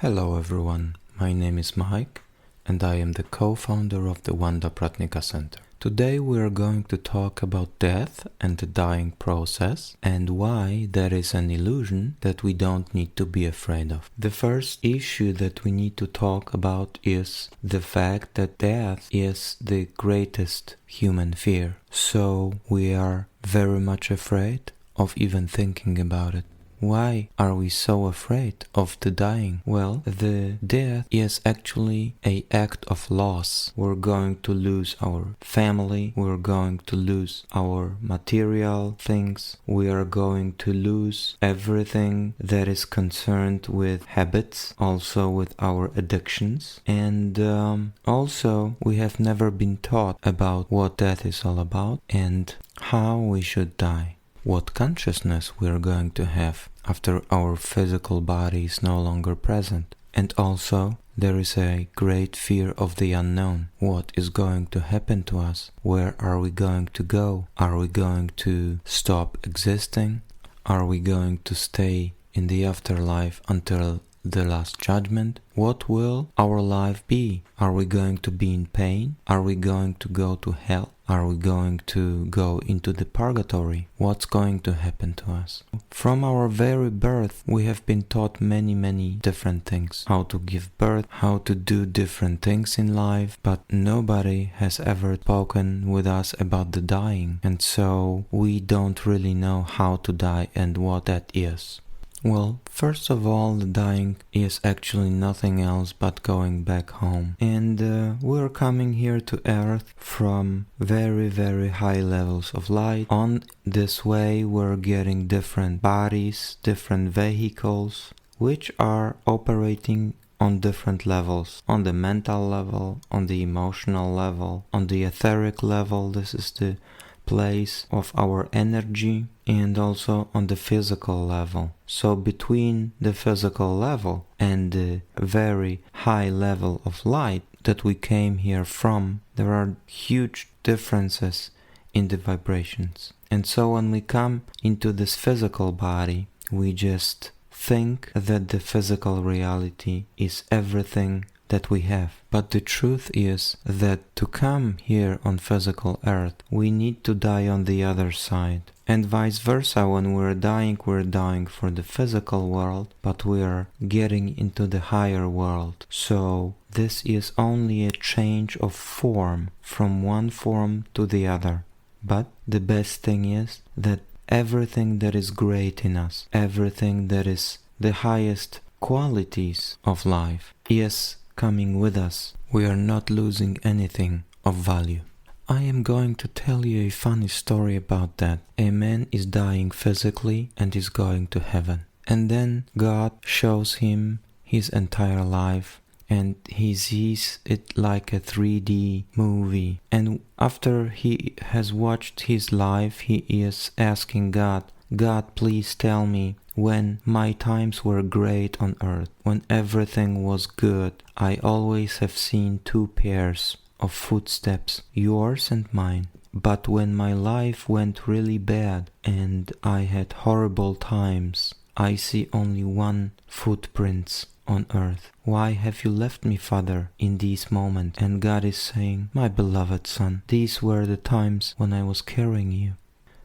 Hello everyone, my name is Mike and I am the co-founder of the Wanda Pratnicka Center. Today we are going to talk about death and the dying process and why there is an illusion that we don't need to be afraid of. The first issue that we need to talk about is the fact that death is the greatest human fear. So we are very much afraid of even thinking about it. Why are we so afraid of the dying? Well, the death is actually an act of loss. We're going to lose our family, we're going to lose our material things, we are going to lose everything that is concerned with habits, also with our addictions. And also, we have never been taught about what death is all about and how we should die. What consciousness we are going to have after our physical body is no longer present. And also, there is a great fear of the unknown. What is going to happen to us? Where are we going to go? Are we going to stop existing? Are we going to stay in the afterlife until the last judgment? What will our life be? Are we going to be in pain? Are we going to go to hell? Are we going to go into the purgatory? What's going to happen to us? From our very birth, we have been taught many different things. How to give birth, how to do different things in life, but nobody has ever spoken with us about the dying. And so we don't really know how to die and what that is. Well, first of all, the dying is actually nothing else but going back home. And we're coming here to Earth from very high levels of light. On this way, we're getting different bodies, different vehicles, which are operating on different levels. On the mental level, on the emotional level, on the etheric level. This is the place of our energy, and also on the physical level. So between the physical level and the very high level of light that we came here from, there are huge differences in the vibrations. And so when we come into this physical body, we just think that the physical reality is everything that we have. But the truth is that to come here on physical earth, we need to die on the other side. And vice versa, when we're dying for the physical world, but we are getting into the higher world. So this is only a change of form from one form to the other. But the best thing is that everything that is great in us, everything that is the highest qualities of life is coming with us. We are not losing anything of value. I am going to tell you a funny story about that. A man is dying physically and is going to heaven. And then God shows him his entire life and he sees it like a 3D movie. And after he has watched his life, he is asking God, please tell me, when my times were great on earth, when everything was good, I always have seen two pairs of footsteps, yours and mine. But when my life went really bad and I had horrible times, I see only one footprints on earth. Why have you left me, Father, in these moments? And God is saying, my beloved son, these were the times when I was carrying you.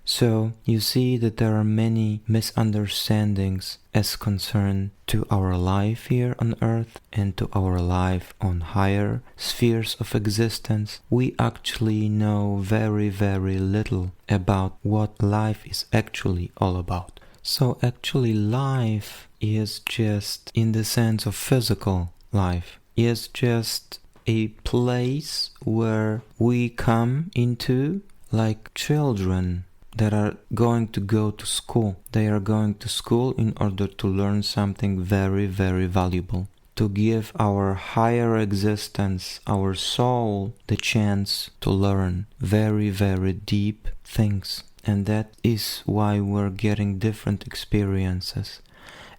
So you see that there are many misunderstandings as concerned to our life here on earth and to our life on higher spheres of existence. We actually know very little about what life is actually all about. So actually life is just, in the sense of physical life, is just a place where we come into like children that are going to go to school. They are going to school in order to learn something very valuable. To give our higher existence, our soul, the chance to learn very deep things. And that is why we're getting different experiences.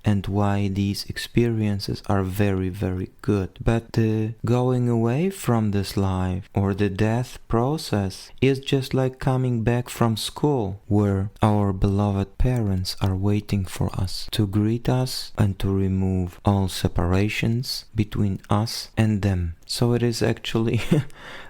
and why these experiences are very, very good. But the going away from this life or the death process is just like coming back from school, where our beloved parents are waiting for us to greet us and to remove all separations between us and them. So it is actually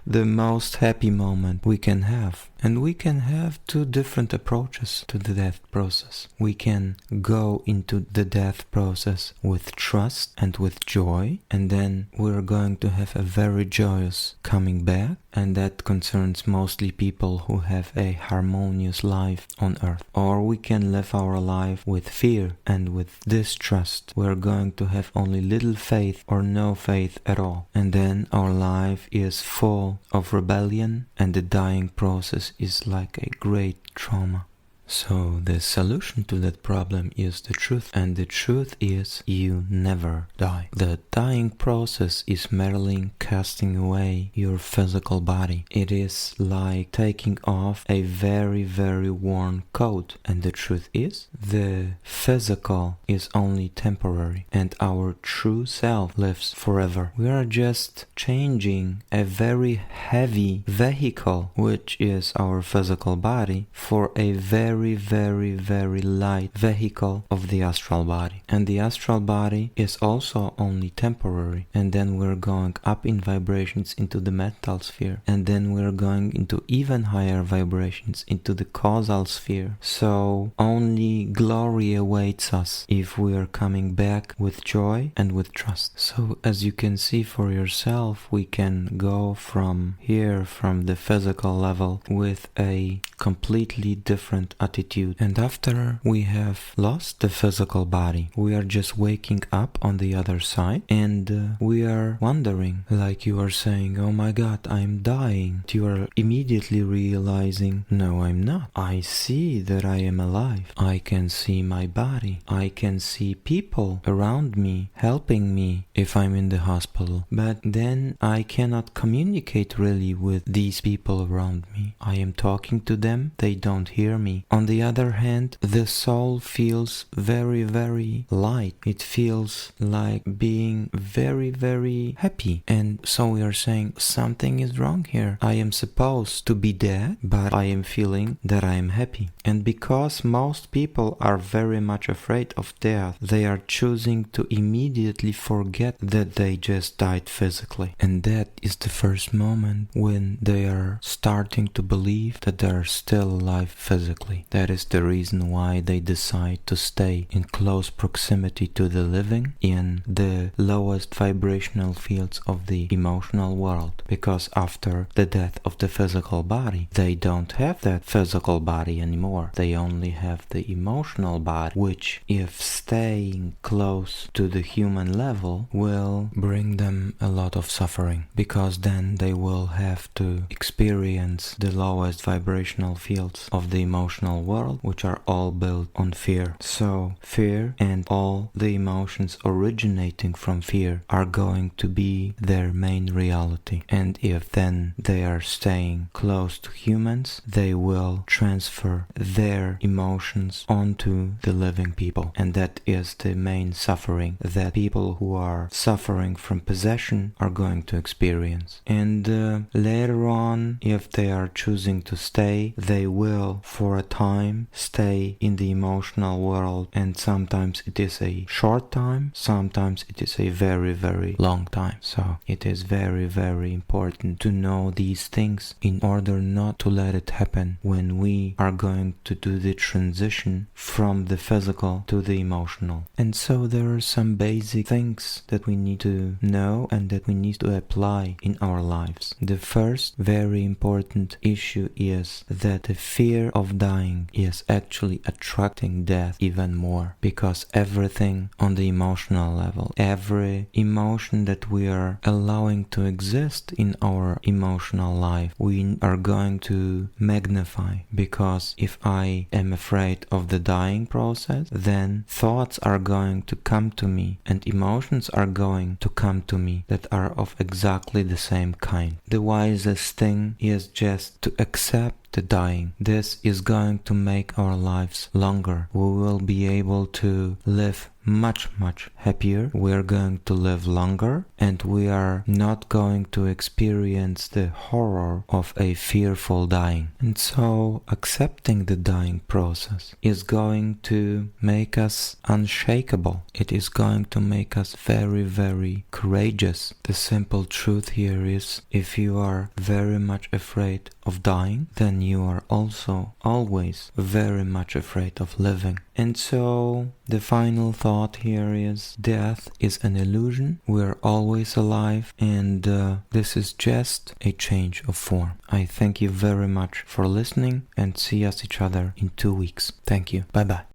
the most happy moment we can have. And we can have two different approaches to the death process. We can go into the death process with trust and with joy, and then we're going to have a very joyous coming back, and that concerns mostly people who have a harmonious life on earth. Or we can live our life with fear and with distrust. We're going to have only little faith or no faith at all. And then our life is full of rebellion, and the dying process is like a great trauma. So the solution to that problem is the truth, and the truth is you never die. The dying process is merely casting away your physical body. It is like taking off a very, very worn coat, and the truth is the physical is only temporary and our true self lives forever. We are just changing a very heavy vehicle, which is our physical body, for a very, very light vehicle of the astral body. And the astral body is also only temporary. And then we're going up in vibrations into the mental sphere. And then we're going into even higher vibrations into the causal sphere. So only glory awaits us if we are coming back with joy and with trust. So as you can see for yourself, we can go from here, from the physical level, with a completely different attitude. And after we have lost the physical body, we are just waking up on the other side, and we are wondering, like you are saying, oh my god, I'm dying. You are immediately realizing, no, I'm not. I see that I am alive. I can see my body. I can see people around me helping me if I'm in the hospital. But then I cannot communicate really with these people around me. I am talking to them, they don't hear me. On the other hand, the soul feels very, very light. It feels like being very, very happy. And so we are saying something is wrong here. I am supposed to be dead, but I am feeling that I am happy. And because most people are very much afraid of death, they are choosing to immediately forget that they just died physically. And that is the first moment when they are starting to believe that they are still alive physically. That is the reason why they decide to stay in close proximity to the living in the lowest vibrational fields of the emotional world. Because after the death of the physical body, they don't have that physical body anymore. They only have the emotional body, which, if staying close to the human level, will bring them a lot of suffering. Because then they will have to experience the lowest vibrational fields of the emotional world, which are all built on fear. So fear and all the emotions originating from fear are going to be their main reality. And if then they are staying close to humans, they will transfer their emotions onto the living people. And that is the main suffering that people who are suffering from possession are going to experience. And later on, if they are choosing to stay, they will for a time stay in the emotional world, and sometimes it is a short time, sometimes it is a very, very long time. So it is very, very important to know these things in order not to let it happen when we are going to do the transition from the physical to the emotional. And so there are some basic things that we need to know and that we need to apply in our lives. The first very important issue is that the fear of dying is actually attracting death even more, because everything on the emotional level, every emotion that we are allowing to exist in our emotional life, we are going to magnify. Because if I am afraid of the dying process, then thoughts are going to come to me and emotions are going to come to me that are of exactly the same kind. The wisest thing is just to accept the dying. This is going to make our lives longer. We will be able to live much happier, we are going to live longer, and we are not going to experience the horror of a fearful dying. And so accepting the dying process is going to make us unshakable. It is going to make us very courageous. The simple truth here is, if you are very much afraid of dying, then you are also always very much afraid of living. And so the final thought here is, death is an illusion. We're always alive, and this is just a change of form. I thank you very much for listening, and see us each other in 2 weeks. Thank you. Bye bye.